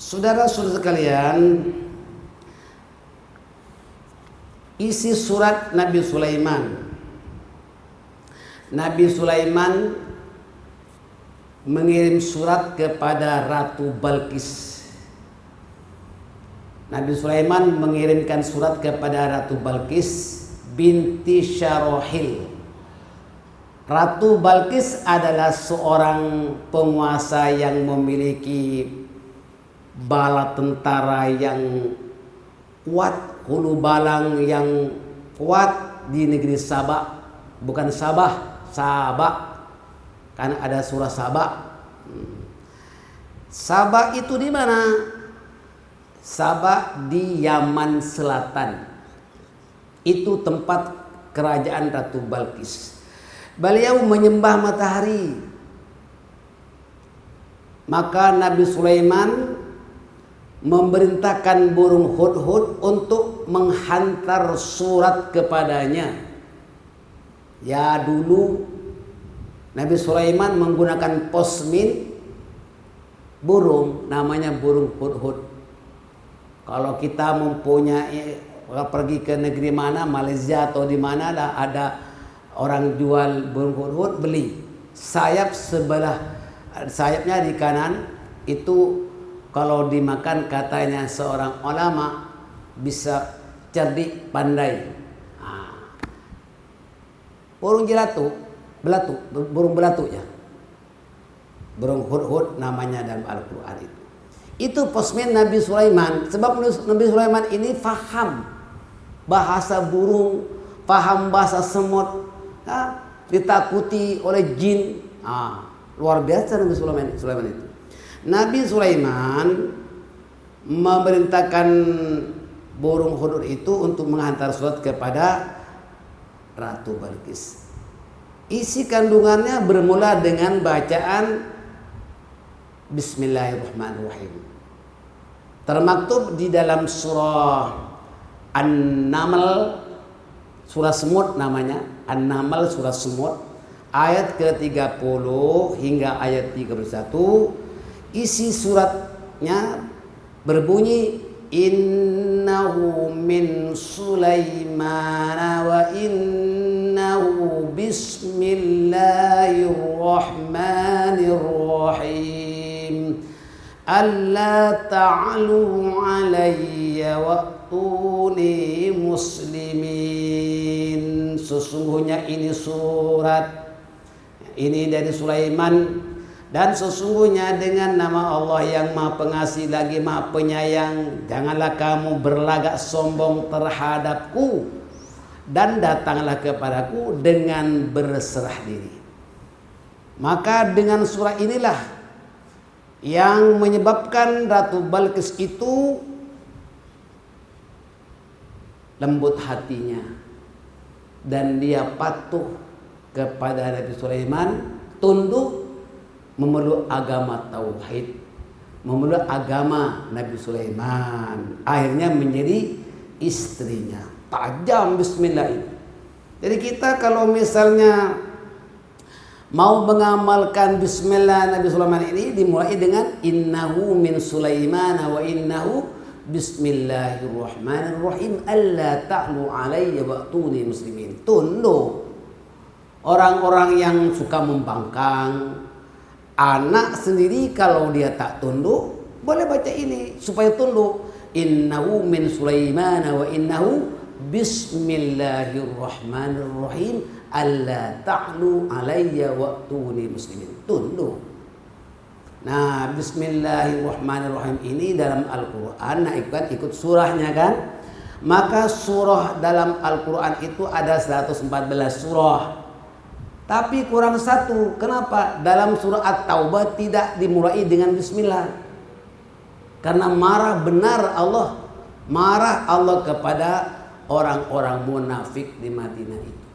Saudara-saudara sekalian, isi surat Nabi Sulaiman. Nabi Sulaiman mengirim surat kepada Ratu Balqis. Nabi Sulaiman mengirimkan surat kepada Ratu Balqis binti Syarohil. Ratu Balqis adalah seorang penguasa yang memiliki bala tentara yang kuat, hulu balang yang kuat di negeri Sabak. Bukan Sabah, Sabak. Karena ada surah Sabak. Sabak itu di mana? Sabak di Yaman Selatan. Itu tempat kerajaan Ratu Balqis. Beliau menyembah matahari. Maka Nabi Sulaiman memerintahkan burung hudhud untuk menghantar surat kepadanya. Ya, dulu Nabi Sulaiman menggunakan posmin burung, namanya burung hudhud. Kalau kita mempunyai, pergi ke negeri mana, Malaysia atau di mana ada orang jual burung hudhud, beli. Sayapnya di kanan itu kalau dimakan katanya seorang ulama bisa cerdik, pandai. Burung burung belatu ya. Burung hudhud namanya dalam Al-Quran itu. Itu posmen Nabi Sulaiman. Sebab Nabi Sulaiman ini faham bahasa burung, paham bahasa semut, ditakuti oleh jin. Luar biasa Nabi Sulaiman itu. Nabi Sulaiman memerintahkan burung hudhud itu untuk menghantar surat kepada Ratu Balqis. Isi kandungannya bermula dengan bacaan Bismillahirrahmanirrahim. Termaktub di dalam surah An-Naml, surah semut namanya, An-Naml surah semut, ayat ke-30 hingga ayat 31. Isi suratnya berbunyi innahu min Sulaiman wa innahu bismillahirrahmanirrahim alla ta'alu alayya wa'tuni muslimin. Sesungguhnya ini surat ini dari Sulaiman, dan sesungguhnya dengan nama Allah yang Maha Pengasih lagi Maha Penyayang, janganlah kamu berlagak sombong terhadapku dan datanglah kepadaku dengan berserah diri. Maka dengan surah inilah yang menyebabkan Ratu Balqis itu lembut hatinya dan dia patuh kepada Nabi Sulaiman, tunduk, memeluk agama tauhid, memeluk agama Nabi Sulaiman. Akhirnya menjadi istrinya. Tajam bismillah ini. Jadi kita kalau misalnya mau mengamalkan bismillah Nabi Sulaiman ini dimulai dengan innahu min Sulaiman wa innahu bismillahirrahmanirrahim alla ta'lu alayya wa'tuni muslimin. Tunduk. Orang-orang yang suka membangkang, anak sendiri kalau dia tak tunduk, boleh baca ini supaya tunduk. Innahu min Sulaiman wa innahu bismillahirrahmanirrahim alla ta'lu alayya wa'tuni muslimin. Tunduk. Nah, bismillahirrahmanirrahim ini dalam Al-Quran, ikut surahnya kan. Maka surah dalam Al-Quran itu ada 114 surah, tapi kurang satu. Kenapa? Dalam surah At-Taubah tidak dimulai dengan bismillah. Karena marah Allah kepada orang-orang munafik di Madinah itu.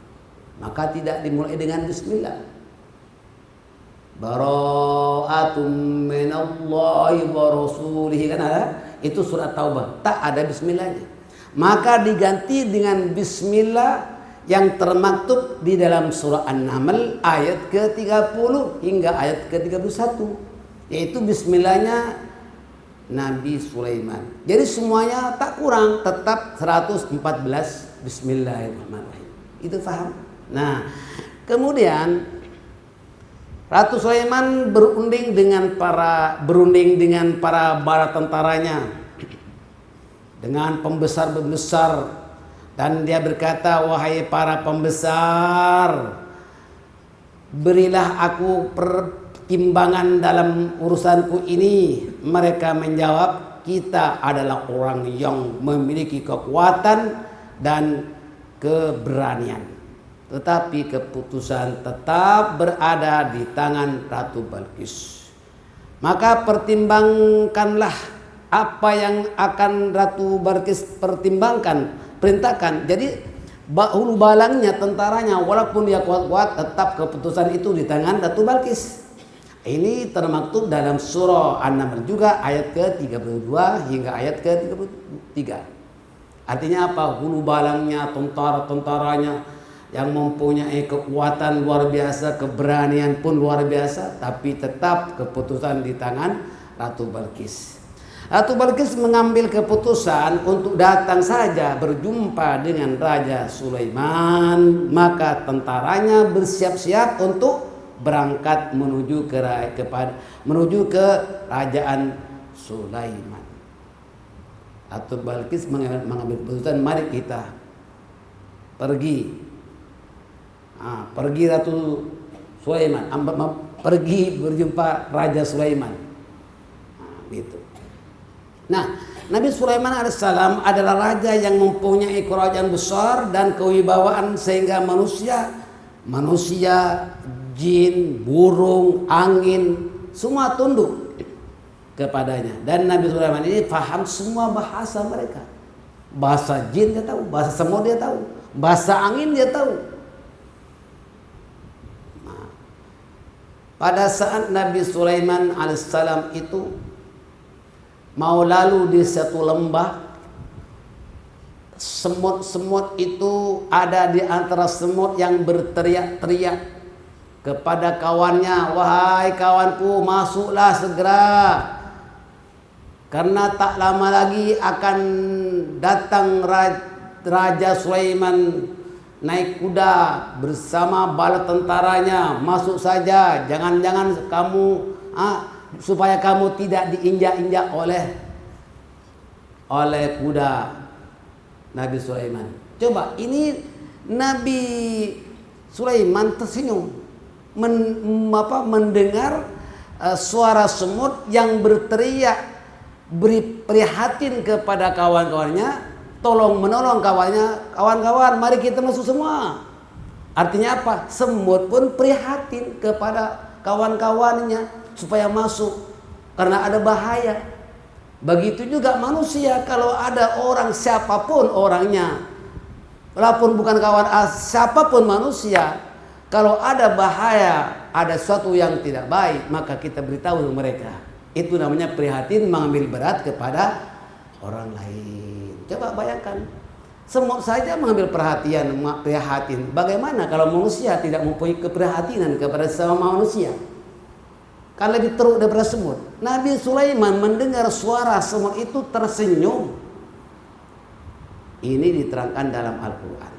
Maka tidak dimulai dengan bismillah. Bara'atum minallahi wa rasulihi, kan ada? Itu surah Taubah, tak ada bismillahnya. Maka diganti dengan bismillah yang termaktub di dalam surah An-Naml ayat ke-30 hingga ayat ke-31, yaitu bismillahnya Nabi Sulaiman. Jadi semuanya tak kurang, tetap 114 Bismillahirrahmanirrahim. Itu paham? Nah, kemudian Ratu Sulaiman berunding dengan para bala tentaranya, dengan pembesar-pembesar, dan dia berkata, wahai para pembesar, berilah aku pertimbangan dalam urusanku ini. Mereka menjawab, kita adalah orang yang memiliki kekuatan dan keberanian, tetapi keputusan tetap berada di tangan Ratu Balqis. Maka pertimbangkanlah apa yang akan Ratu Balqis perintahkan. Jadi hulu balangnya, tentaranya, walaupun dia kuat-kuat, tetap keputusan itu di tangan Ratu Balqis. Ini termaktub dalam surah An-Naml juga ayat ke-32 hingga ayat ke-33. Artinya apa? Hulu balangnya, tentara-tentaranya yang mempunyai kekuatan luar biasa, keberanian pun luar biasa, tapi tetap keputusan di tangan Ratu Balqis. Ratu Balqis mengambil keputusan untuk datang saja berjumpa dengan Raja Sulaiman, maka tentaranya bersiap-siap untuk berangkat menuju ke kerajaan Sulaiman. Ratu Balqis mengambil keputusan, mari kita pergi. Pergi Ratu Sulaiman, pergi berjumpa Raja Sulaiman. Gitu. Nah, Nabi Sulaiman alaihissalam adalah raja yang mempunyai kerajaan besar dan kewibawaan sehingga manusia, jin, burung, angin semua tunduk kepadanya. Dan Nabi Sulaiman ini paham semua bahasa mereka. Bahasa jin dia tahu, bahasa semut dia tahu, bahasa angin dia tahu. Pada saat Nabi Sulaiman alaihissalam itu mau lalu di satu lembah, semut-semut itu ada di antara semut yang berteriak-teriak kepada kawannya, wahai kawanku, masuklah segera, karena tak lama lagi akan datang Raja Sulaiman naik kuda bersama bala tentaranya. Masuk saja, jangan-jangan kamu supaya kamu tidak diinjak-injak oleh kuda Nabi Sulaiman. Coba ini Nabi Sulaiman tersenyum mendengar suara semut yang berteriak, beri prihatin kepada kawan-kawannya, tolong menolong kawan-kawan, mari kita masuk semua. Artinya apa? Semut pun prihatin kepada kawan-kawannya supaya masuk karena ada bahaya. Begitu juga manusia, kalau ada orang siapapun orangnya, walaupun bukan kawan, siapapun manusia, kalau ada bahaya, ada sesuatu yang tidak baik, maka kita beritahu mereka. Itu namanya prihatin, mengambil berat kepada orang lain. Coba bayangkan, semut saja mengambil prihatin. Bagaimana kalau manusia tidak mempunyai keprihatinan kepada sesama manusia? Kan lebih teruk daripada semut. Nabi Sulaiman mendengar suara semut itu tersenyum. Ini diterangkan dalam Al-Quran.